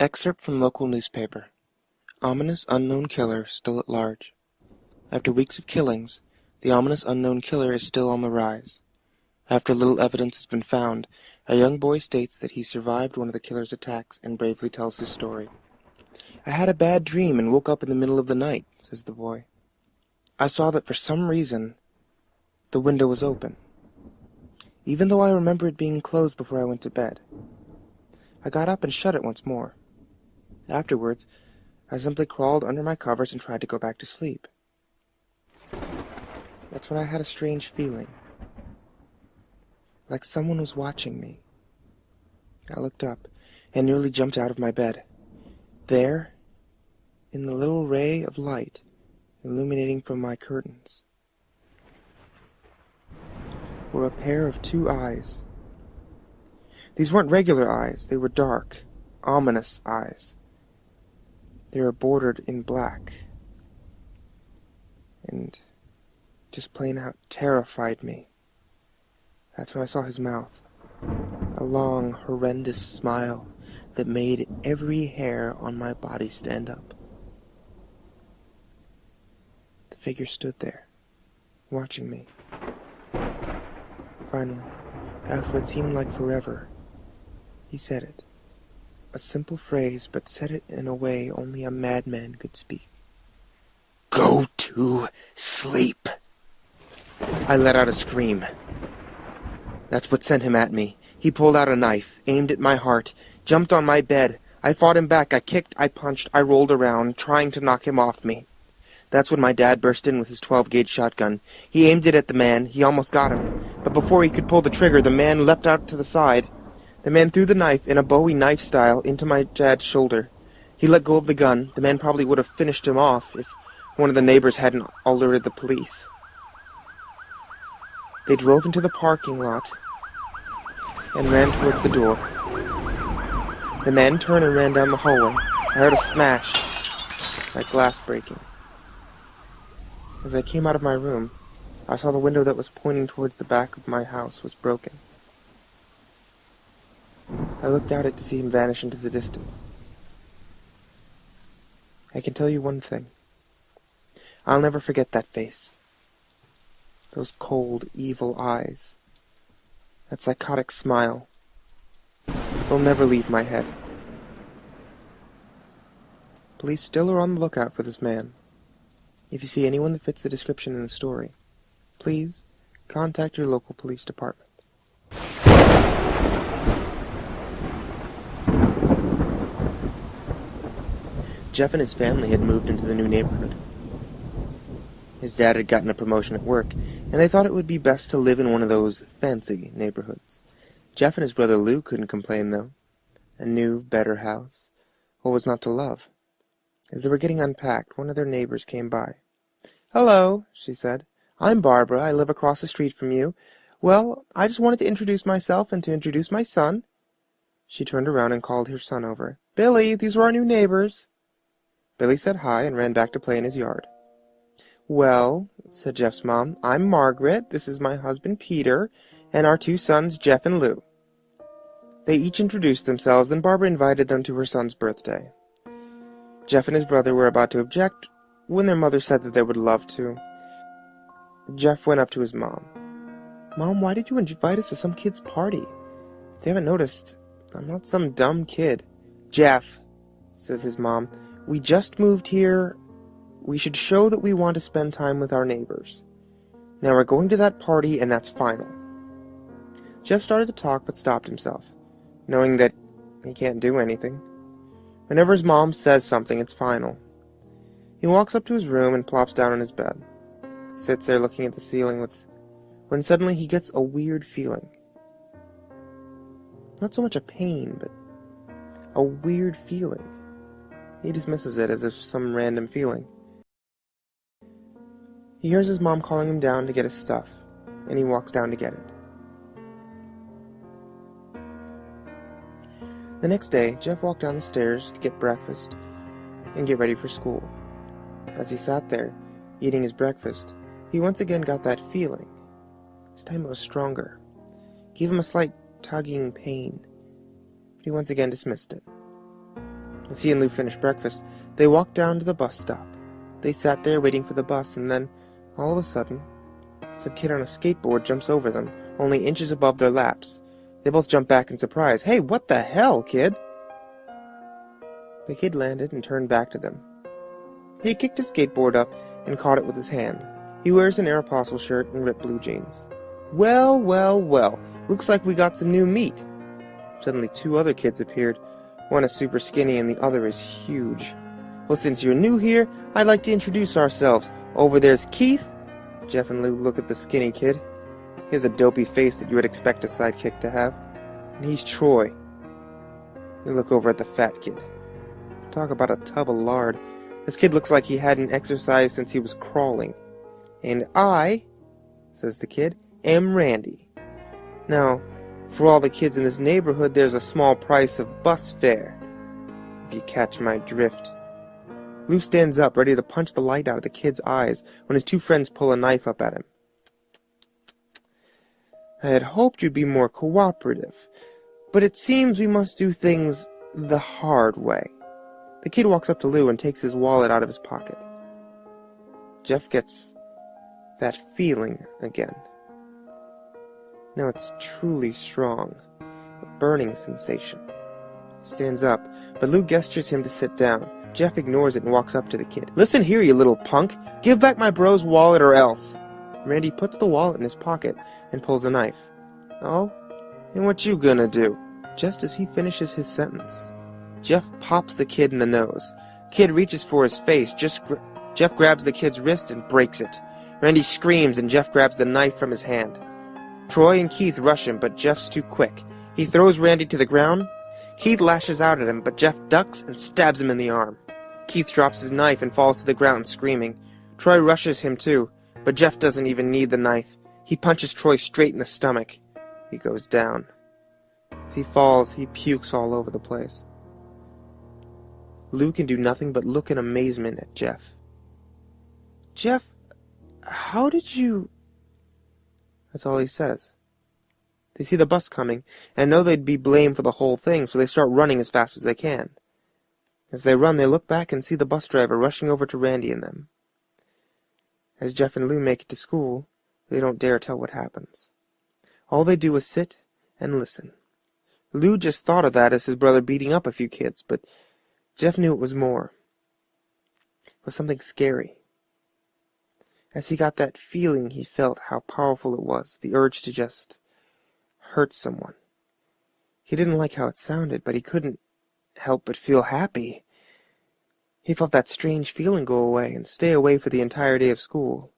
Excerpt from local newspaper. Ominous unknown killer still at large. After weeks of killings, the ominous unknown killer is still on the rise. After little evidence has been found, a young boy states that he survived one of the killer's attacks and bravely tells his story. "I had a bad dream and woke up in the middle of the night," says the boy. "I saw that for some reason the window was open, even though I remember it being closed before I went to bed. I got up and shut it once more. Afterwards, I simply crawled under my covers and tried to go back to sleep. That's when I had a strange feeling, like someone was watching me. I looked up and nearly jumped out of my bed. There, in the little ray of light illuminating from my curtains, were a pair of two eyes. These weren't regular eyes, they were dark, ominous eyes. They were bordered in black, and just plain out terrified me. That's when I saw his mouth, a long, horrendous smile that made every hair on my body stand up. The figure stood there, watching me. Finally, after what seemed like forever, he said it. A simple phrase, but said it in a way only a madman could speak. "Go to sleep." I let out a scream. That's what sent him at me. He pulled out a knife, aimed at my heart, jumped on my bed. I fought him back. I kicked, I punched, I rolled around, trying to knock him off me. That's when my dad burst in with his 12-gauge shotgun. He aimed it at the man. He almost got him. But before he could pull the trigger, the man leapt out to the side. The man threw the knife in a Bowie knife style into my dad's shoulder. He let go of the gun. The man probably would have finished him off if one of the neighbors hadn't alerted the police. They drove into the parking lot and ran towards the door. The man turned and ran down the hallway. I heard a smash, like glass breaking. As I came out of my room, I saw the window that was pointing towards the back of my house was broken. I looked out to see him vanish into the distance. I can tell you one thing. I'll never forget that face. Those cold, evil eyes. That psychotic smile. They'll never leave my head. Police still are on the lookout for this man. If you see anyone that fits the description in the story, please contact your local police department. Jeff and his family had moved into the new neighborhood. His dad had gotten a promotion at work, and they thought it would be best to live in one of those fancy neighborhoods. Jeff and his brother Lou couldn't complain, though. A new, better house. What was not to love? As they were getting unpacked, one of their neighbors came by. "Hello," she said. "I'm Barbara. I live across the street from you. Well, I just wanted to introduce myself and to introduce my son." She turned around and called her son over. "Billy, these are our new neighbors." Billy said hi and ran back to play in his yard. "Well," said Jeff's mom, "I'm Margaret, this is my husband Peter, and our two sons Jeff and Lou." They each introduced themselves, then Barbara invited them to her son's birthday. Jeff and his brother were about to object when their mother said that they would love to. Jeff went up to his mom. "Mom, why did you invite us to some kid's party? If they haven't noticed, I'm not some dumb kid." "Jeff," says his mom, "we just moved here. We should show that we want to spend time with our neighbors. Now we're going to that party, and that's final." Jeff started to talk, but stopped himself, knowing that he can't do anything. Whenever his mom says something, it's final. He walks up to his room and plops down on his bed. He sits there looking at the ceiling when suddenly he gets a weird feeling. Not so much a pain, but a weird feeling. He dismisses it as if some random feeling. He hears his mom calling him down to get his stuff, and he walks down to get it. The next day, Jeff walked down the stairs to get breakfast and get ready for school. As he sat there, eating his breakfast, he once again got that feeling. This time it was stronger. Gave him a slight tugging pain, but he once again dismissed it. As he and Lou finished breakfast, they walked down to the bus stop. They sat there waiting for the bus, and then, all of a sudden, some kid on a skateboard jumps over them, only inches above their laps. They both jump back in surprise. "Hey, what the hell, kid?" The kid landed and turned back to them. He kicked his skateboard up and caught it with his hand. He wears an Aeropostale shirt and ripped blue jeans. "Well, well, well, looks like we got some new meat." Suddenly 2 other kids appeared. One is super skinny and the other is huge. "Well, since you're new here, I'd like to introduce ourselves. Over there's Keith." Jeff and Lou look at the skinny kid. He has a dopey face that you would expect a sidekick to have. "And he's Troy." They look over at the fat kid. Talk about a tub of lard. This kid looks like he hadn't exercised since he was crawling. "And I," says the kid, "am Randy. Now, for all the kids in this neighborhood, there's a small price of bus fare, if you catch my drift." Lou stands up, ready to punch the light out of the kid's eyes, when his 2 friends pull a knife up at him. "I had hoped you'd be more cooperative, but it seems we must do things the hard way." The kid walks up to Lou and takes his wallet out of his pocket. Jeff gets that feeling again. Now it's truly strong, a burning sensation. He stands up, but Lou gestures him to sit down. Jeff ignores it and walks up to the kid. "Listen here, you little punk. Give back my bro's wallet or else." Randy puts the wallet in his pocket and pulls a knife. "Oh? And what you gonna do?" Just as he finishes his sentence, Jeff pops the kid in the nose. Kid reaches for his face. Jeff grabs the kid's wrist and breaks it. Randy screams and Jeff grabs the knife from his hand. Troy and Keith rush him, but Jeff's too quick. He throws Randy to the ground. Keith lashes out at him, but Jeff ducks and stabs him in the arm. Keith drops his knife and falls to the ground screaming. Troy rushes him too, but Jeff doesn't even need the knife. He punches Troy straight in the stomach. He goes down. As he falls, he pukes all over the place. Lou can do nothing but look in amazement at Jeff. "Jeff, how did you—" That's all he says. They see the bus coming, and know they'd be blamed for the whole thing, so they start running as fast as they can. As they run, they look back and see the bus driver rushing over to Randy and them. As Jeff and Lou make it to school, they don't dare tell what happens. All they do is sit and listen. Lou just thought of that as his brother beating up a few kids, but Jeff knew it was more. It was something scary. As he got that feeling, he felt how powerful it was, the urge to just hurt someone. He didn't like how it sounded, but he couldn't help but feel happy. He felt that strange feeling go away and stay away for the entire day of school,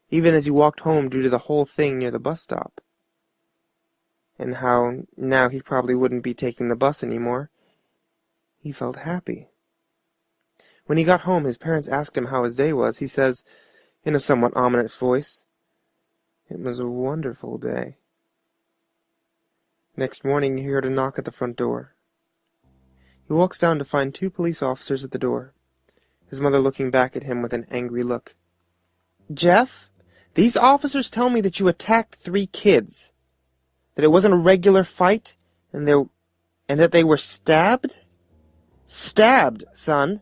even as he walked home due to the whole thing near the bus stop. And how now he probably wouldn't be taking the bus anymore. He felt happy. When he got home, his parents asked him how his day was. He says, in a somewhat ominous voice, "It was a wonderful day." Next morning, he heard a knock at the front door. He walks down to find 2 police officers at the door, his mother looking back at him with an angry look. "Jeff, these officers tell me that you attacked 3 kids, that it wasn't a regular fight, and that they were stabbed?" "Stabbed, son."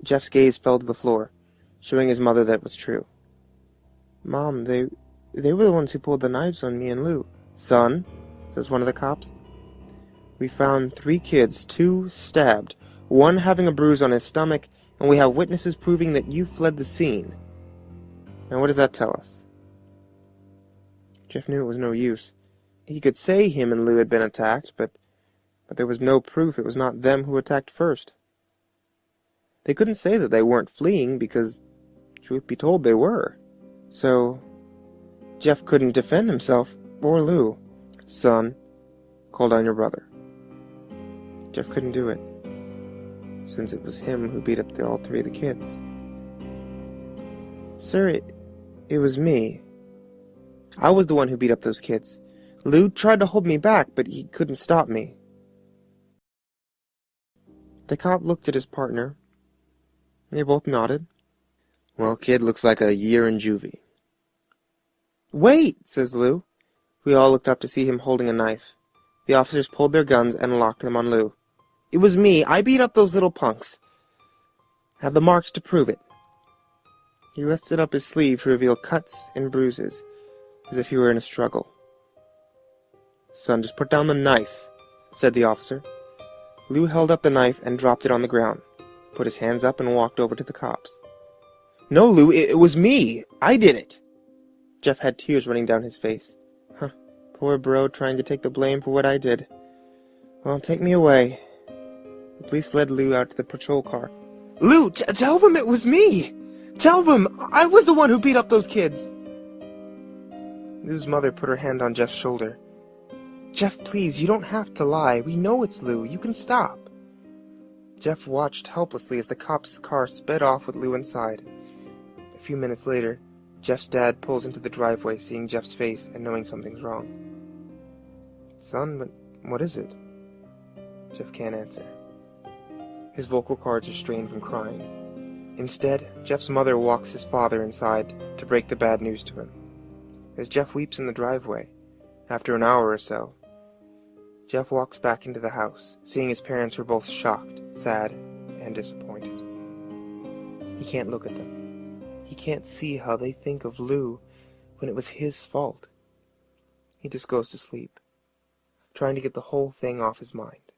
Jeff's gaze fell to the floor, showing his mother that it was true. "Mom, they were the ones who pulled the knives on me and Lou." "Son," says one of the cops, "we found 3 kids, 2 stabbed, 1 having a bruise on his stomach, and we have witnesses proving that you fled the scene. Now what does that tell us?" Jeff knew it was no use. He could say him and Lou had been attacked, but there was no proof it was not them who attacked first. They couldn't say that they weren't fleeing, because, truth be told, they were. So, Jeff couldn't defend himself, or Lou. "Son, call down your brother." Jeff couldn't do it, since it was him who beat up all 3 of the kids. "Sir, it was me. I was the one who beat up those kids. Lou tried to hold me back, but he couldn't stop me." The cop looked at his partner. They both nodded. "Well, kid looks like a year in juvie." "Wait," says Lou. We all looked up to see him holding a knife. The officers pulled their guns and locked them on Lou. It was me. I beat up those little punks. Have the marks to prove it. He lifted up his sleeve to reveal cuts and bruises, as if he were in a struggle. Son, just put down the knife, said the officer. Lou held up the knife and dropped it on the ground, put his hands up and walked over to the cops. No, Lou, it was me. I did it. Jeff had tears running down his face. Poor bro trying to take the blame for what I did. Well, take me away. The police led Lou out to the patrol car. Lou, tell them it was me! Tell them I was the one who beat up those kids! Lou's mother put her hand on Jeff's shoulder. Jeff, please, you don't have to lie. We know it's Lou. You can stop. Jeff watched helplessly as the cop's car sped off with Lou inside. A few minutes later, Jeff's dad pulls into the driveway, seeing Jeff's face and knowing something's wrong. Son, what is it? Jeff can't answer. His vocal cords are strained from crying. Instead, Jeff's mother walks his father inside to break the bad news to him. As Jeff weeps in the driveway, after an hour or so, Jeff walks back into the house, seeing his parents were both shocked, sad, and disappointed. He can't look at them. He can't see how they think of Lou when it was his fault. He just goes to sleep, trying to get the whole thing off his mind.